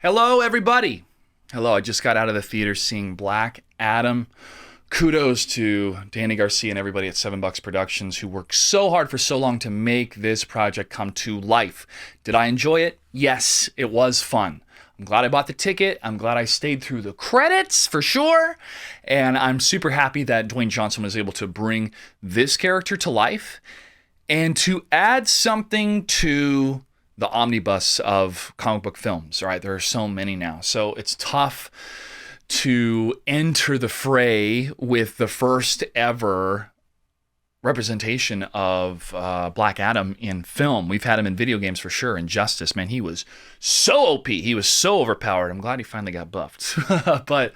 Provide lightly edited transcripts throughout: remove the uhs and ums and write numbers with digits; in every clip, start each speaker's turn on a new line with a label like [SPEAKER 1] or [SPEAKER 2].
[SPEAKER 1] Hello, everybody. Hello, I just got out of the theater seeing Black Adam. Kudos to Danny Garcia and everybody at $7 Productions who worked so hard for so long to make this project come to life. Did I enjoy it? Yes, it was fun. I'm glad I bought the ticket. I'm glad I stayed through the credits for sure. And I'm super happy that Dwayne Johnson was able to bring this character to life and to add something to the omnibus of comic book films, right? There are so many now. So it's tough to enter the fray with the first ever representation of Black Adam in film. We've had him in video games for sure. Injustice, man, he was so OP. He was so overpowered. I'm glad he finally got buffed. But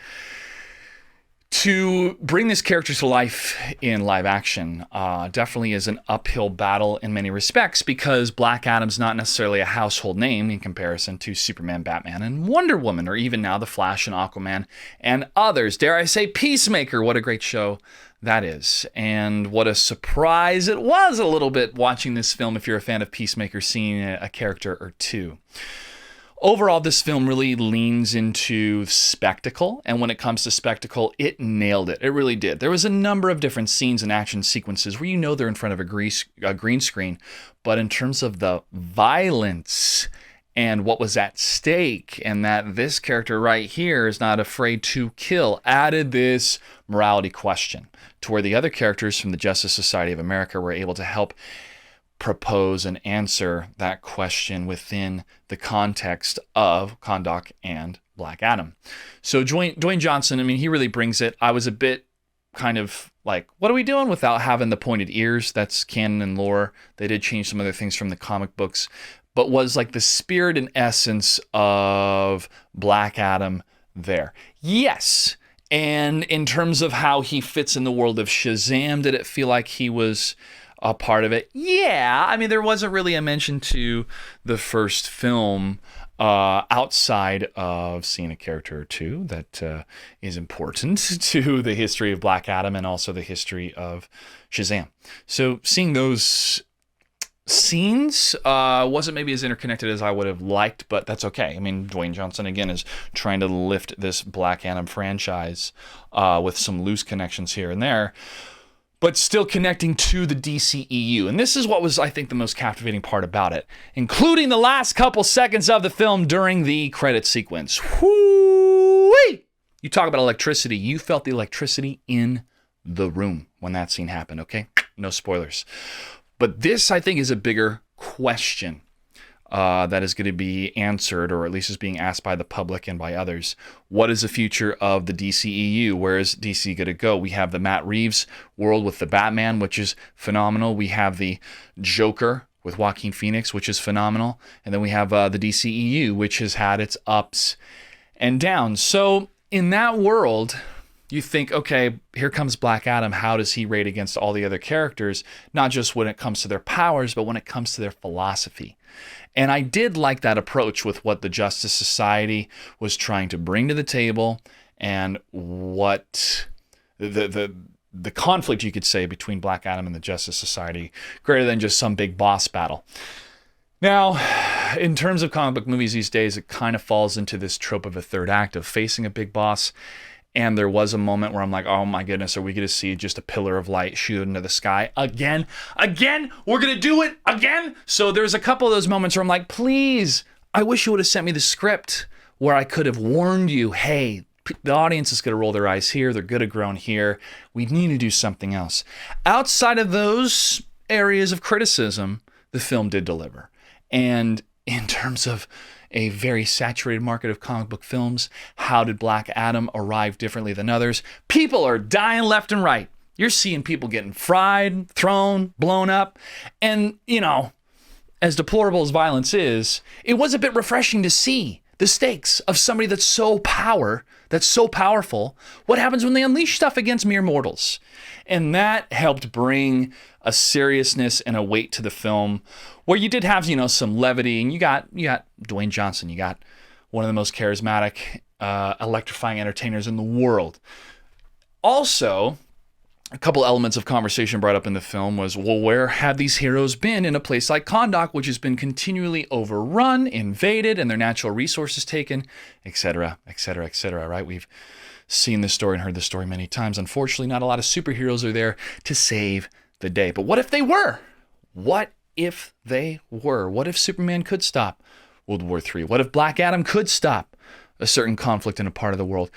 [SPEAKER 1] to bring this character to life in live action definitely is an uphill battle in many respects because Black Adam's not necessarily a household name in comparison to Superman, Batman, and Wonder Woman, or even now The Flash and Aquaman and others. Dare I say Peacemaker, what a great show that is. And what a surprise it was a little bit watching this film if you're a fan of Peacemaker, seeing a character or two. Overall, this film really leans into spectacle, and when it comes to spectacle, it nailed it. It really did. There was a number of different scenes and action sequences where you know they're in front of a green screen, but in terms of the violence and what was at stake, and that this character right here is not afraid to kill, added this morality question to where the other characters from the Justice Society of America were able to help propose and answer that question within the context of Kahndaq and Black Adam. So Dwayne Johnson, I mean, he really brings it. I was a bit kind of like, what are we doing without having the pointed ears? That's canon and lore. They did change some other things from the comic books, but was like the spirit and essence of Black Adam there. Yes. And in terms of how he fits in the world of Shazam, did it feel like he was a part of it? Yeah, I mean, there wasn't really a mention to the first film outside of seeing a character or two that is important to the history of Black Adam and also the history of Shazam. So seeing those scenes wasn't maybe as interconnected as I would have liked, but that's okay. I mean, Dwayne Johnson, again, is trying to lift this Black Adam franchise with some loose connections here and there, but still connecting to the DCEU. And this is what was, I think, the most captivating part about it, including the last couple seconds of the film during the credit sequence. Whoo-wee! You talk about electricity. You felt the electricity in the room when that scene happened, okay? No spoilers. But this, I think, is a bigger question that is going to be answered, or at least is being asked by the public and by others. What is the future of the DCEU? Where is DC going to go? We have the Matt Reeves world with the Batman, which is phenomenal. We have the Joker with Joaquin Phoenix, which is phenomenal. And then we have the DCEU, which has had its ups and downs. So in that world, you think, okay, here comes Black Adam. How does he rate against all the other characters? Not just when it comes to their powers, but when it comes to their philosophy. And I did like that approach with what the Justice Society was trying to bring to the table and what the conflict, you could say, between Black Adam and the Justice Society, greater than just some big boss battle. Now, in terms of comic book movies these days, it kind of falls into this trope of a third act of facing a big boss. And there was a moment where I'm like, oh my goodness, are we going to see just a pillar of light shoot into the sky again? We're going to do it again? So there's a couple of those moments where I'm like, please, I wish you would have sent me the script where I could have warned you, hey, the audience is going to roll their eyes here. They're going to groan here. We need to do something else. Outside of those areas of criticism, the film did deliver. And in terms of a very saturated market of comic book films, how did Black Adam arrive differently than others? People are dying left and right. You're seeing people getting fried, thrown, blown up. And, you know, as deplorable as violence is, it was a bit refreshing to see the stakes of somebody that's so powerful. What happens when they unleash stuff against mere mortals? And that helped bring a seriousness and a weight to the film where you did have, you know, some levity, and you got Dwayne Johnson, you got one of the most charismatic, electrifying entertainers in the world. Also, a couple elements of conversation brought up in the film was, well, where had these heroes been in a place like Kahndaq, which has been continually overrun, invaded, and their natural resources taken, etc., etc., etc., right? We've seen this story and heard this story many times. Unfortunately, not a lot of superheroes are there to save the day. But what if they were? What if they were? What if Superman could stop World War III? What if Black Adam could stop a certain conflict in a part of the world?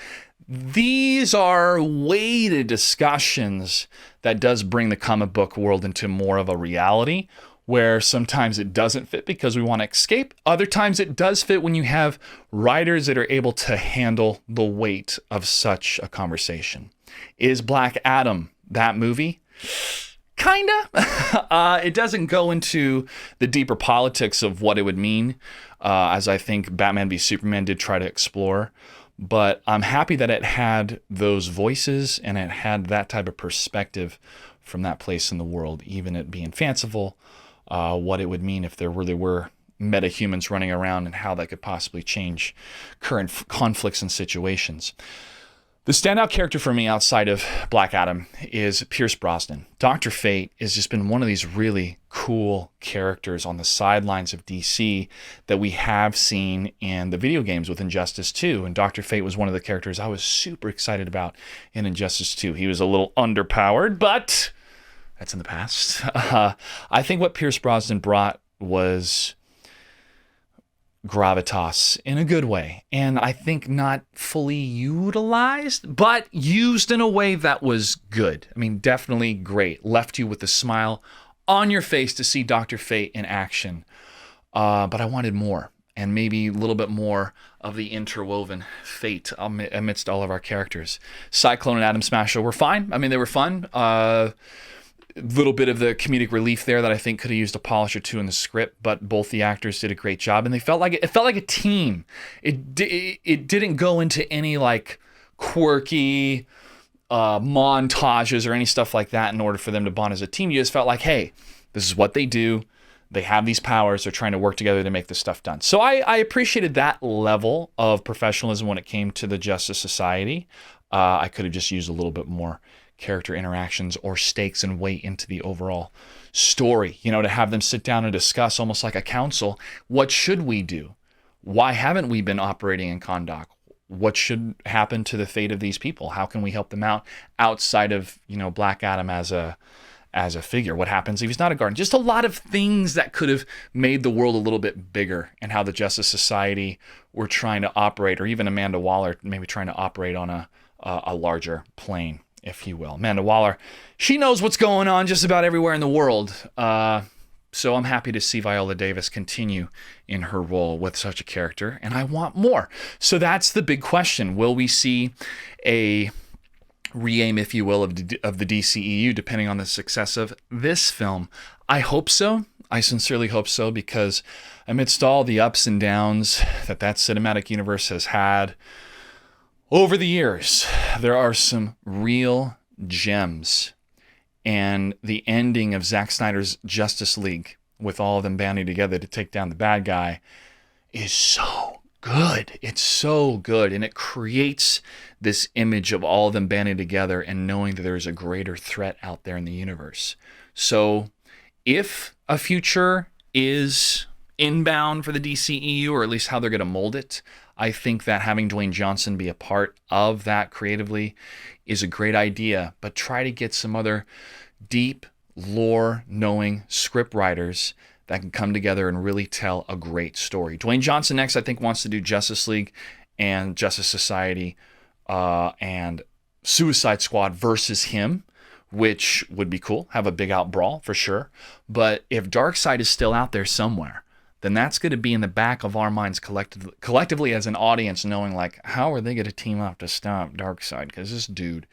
[SPEAKER 1] These are weighted discussions that does bring the comic book world into more of a reality, where sometimes it doesn't fit because we want to escape. Other times it does fit when you have writers that are able to handle the weight of such a conversation. Is Black Adam that movie? Kinda. It doesn't go into the deeper politics of what it would mean, as I think Batman v Superman did try to explore. But I'm happy that it had those voices and it had that type of perspective from that place in the world, even it being fanciful, what it would mean if there really were metahumans running around and how that could possibly change current conflicts and situations. The standout character for me outside of Black Adam is Pierce Brosnan. Dr. Fate has just been one of these really cool characters on the sidelines of DC that we have seen in the video games with Injustice 2. And Dr. Fate was one of the characters I was super excited about in Injustice 2. He was a little underpowered, but that's in the past. I think what Pierce Brosnan brought was gravitas in a good way, and I think not fully utilized, but used in a way that was good. I mean, definitely great. Left you with a smile on your face to see Dr. Fate in action. But I wanted more, and maybe a little bit more of the interwoven fate amidst all of our characters. Cyclone and Atom Smasher were fine. I mean, they were fun. Little bit of the comedic relief there that I think could have used a polish or two in the script, but both the actors did a great job, and they felt like it felt like a team. It didn't go into any like quirky montages or any stuff like that in order for them to bond as a team. You just felt like, hey, this is what they do. They have these powers. They're trying to work together to make this stuff done. So I appreciated that level of professionalism when it came to the Justice Society. I could have just used a little bit more character interactions or stakes and weight into the overall story, to have them sit down and discuss almost like a council. What should we do? Why haven't we been operating in Kahndaq? What should happen to the fate of these people? How can we help them out outside of, Black Adam as a figure? What happens if he's not a guardian? Just a lot of things that could have made the world a little bit bigger, and how the Justice Society were trying to operate, or even Amanda Waller maybe trying to operate on a larger plane, if you will. Amanda Waller, she knows what's going on just about everywhere in the world. So I'm happy to see Viola Davis continue in her role with such a character, and I want more. So that's the big question. Will we see a re-aim, if you will, of the DCEU, depending on the success of this film? I hope so. I sincerely hope so, because amidst all the ups and downs that cinematic universe has had over the years, there are some real gems. And the ending of Zack Snyder's Justice League, with all of them banding together to take down the bad guy, is so good. It's so good. And it creates this image of all of them banding together and knowing that there's a greater threat out there in the universe. So if a future is inbound for the DCEU, or at least how they're going to mold it, I think that having Dwayne Johnson be a part of that creatively is a great idea. But try to get some other deep lore-knowing script writers that can come together and really tell a great story. Dwayne Johnson next, I think, wants to do Justice League and Justice Society and Suicide Squad versus him, which would be cool. Have a big out brawl for sure. But if Darkseid is still out there somewhere, then that's going to be in the back of our minds collectively as an audience, knowing like, how are they going to team up to stop Darkseid? Because this dude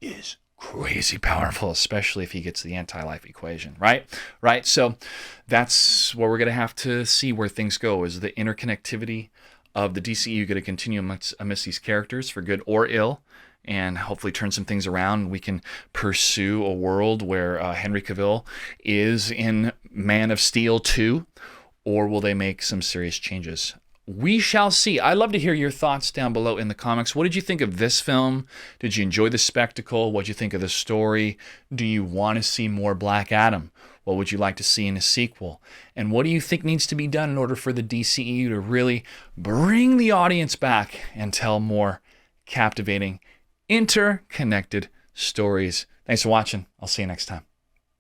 [SPEAKER 1] is crazy powerful, especially if he gets the anti-life equation, right? So that's where we're going to have to see where things go. Is the interconnectivity of the DCU going to continue amidst these characters for good or ill, and hopefully turn some things around? We can pursue a world where Henry Cavill is in Man of Steel 2, or will they make some serious changes? we shall see. I'd love to hear your thoughts down below in the comments. What did you think of this film? Did you enjoy the spectacle? What did you think of the story? Do you want to see more Black Adam? What would you like to see in a sequel? And what do you think needs to be done in order for the DCEU to really bring the audience back and tell more captivating, interconnected stories? Thanks for watching. I'll see you next time.